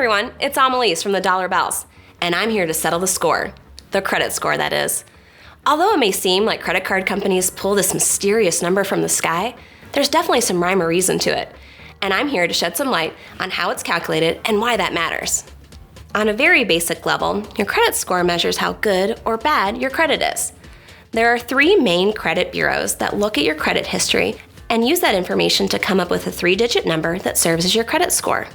everyone, it's Amelis from the Dollar Bells, and I'm here to settle the score. The credit score, that is. Although it may seem like credit card companies pull this mysterious number from the sky, there's definitely some rhyme or reason to it. And I'm here to shed some light on how it's calculated and why that matters. On a very basic level, your credit score measures how good or bad your credit is. There are 3 main credit bureaus that look at your credit history and use that information to come up with a 3-digit number that serves as your credit score.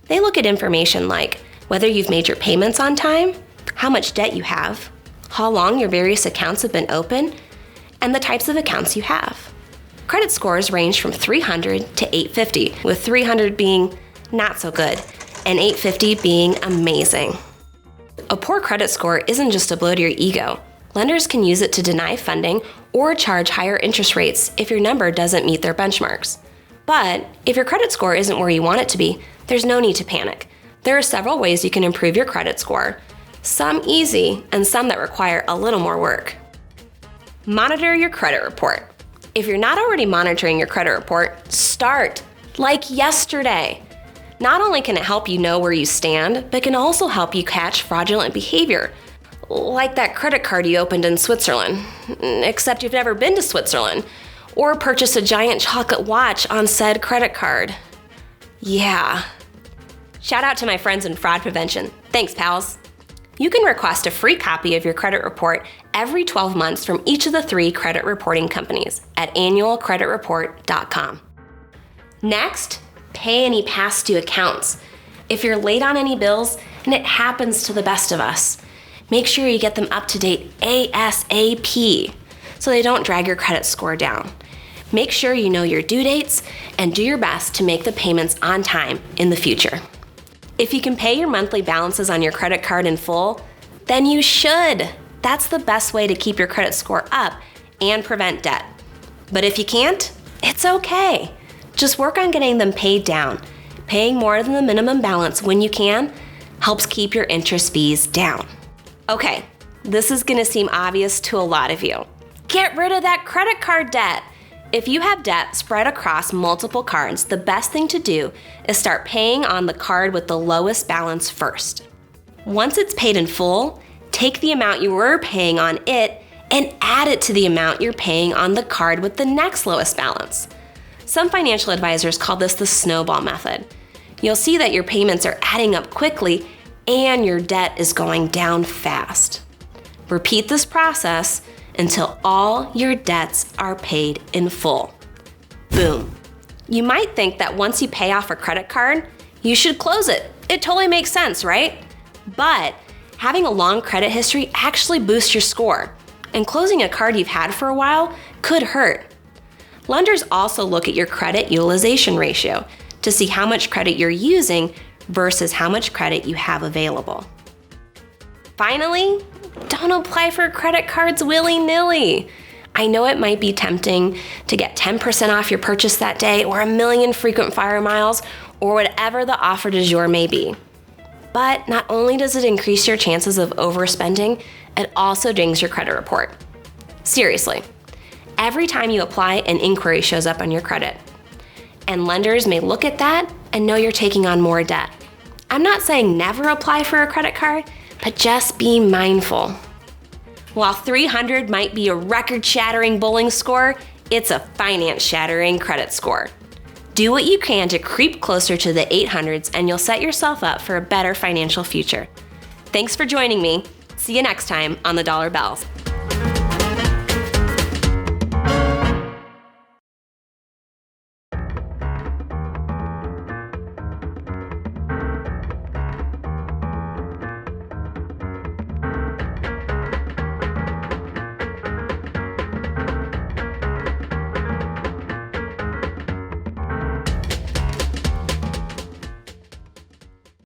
They look at information like whether you've made your payments on time, how much debt you have, how long your various accounts have been open, and the types of accounts you have. Credit scores range from 300 to 850, with 300 being not so good and 850 being amazing. A poor credit score isn't just a blow to your ego. Lenders can use it to deny funding or charge higher interest rates if your number doesn't meet their benchmarks. But if your credit score isn't where you want it to be, there's no need to panic. There are several ways you can improve your credit score, some easy and some that require a little more work. Monitor your credit report. If you're not already monitoring your credit report, start, like yesterday. Not only can it help you know where you stand, but can also help you catch fraudulent behavior, like that credit card you opened in Switzerland, except you've never been to Switzerland, or purchased a giant chocolate watch on said credit card. Yeah. Shout out to my friends in fraud prevention. Thanks, pals. You can request a free copy of your credit report every 12 months from each of the 3 credit reporting companies at annualcreditreport.com. Next, pay any past due accounts. If you're late on any bills, and it happens to the best of us, make sure you get them up to date ASAP so they don't drag your credit score down. Make sure you know your due dates and do your best to make the payments on time in the future. If you can pay your monthly balances on your credit card in full, then you should. That's the best way to keep your credit score up and prevent debt. But if you can't, it's okay. Just work on getting them paid down. Paying more than the minimum balance when you can helps keep your interest fees down. Okay, this is gonna seem obvious to a lot of you. Get rid of that credit card debt. If you have debt spread across multiple cards, the best thing to do is start paying on the card with the lowest balance first. Once it's paid in full, take the amount you were paying on it and add it to the amount you're paying on the card with the next lowest balance. Some financial advisors call this the Snowball Method. You'll see that your payments are adding up quickly and your debt is going down fast. Repeat this process until all your debts are paid in full. Boom. You might think that once you pay off a credit card, you should close it. It totally makes sense, right? But having a long credit history actually boosts your score, and closing a card you've had for a while could hurt. Lenders also look at your credit utilization ratio to see how much credit you're using versus how much credit you have available. Finally, don't apply for credit cards willy-nilly. I know it might be tempting to get 10% off your purchase that day or 1,000,000 frequent flyer miles or whatever the offer du jour may be. But not only does it increase your chances of overspending, it also dings your credit report. Seriously, every time you apply, an inquiry shows up on your credit. And lenders may look at that and know you're taking on more debt. I'm not saying never apply for a credit card, but just be mindful. While 300 might be a record-shattering bowling score, it's a finance-shattering credit score. Do what you can to creep closer to the 800s and you'll set yourself up for a better financial future. Thanks for joining me. See you next time on the Dollar Bells.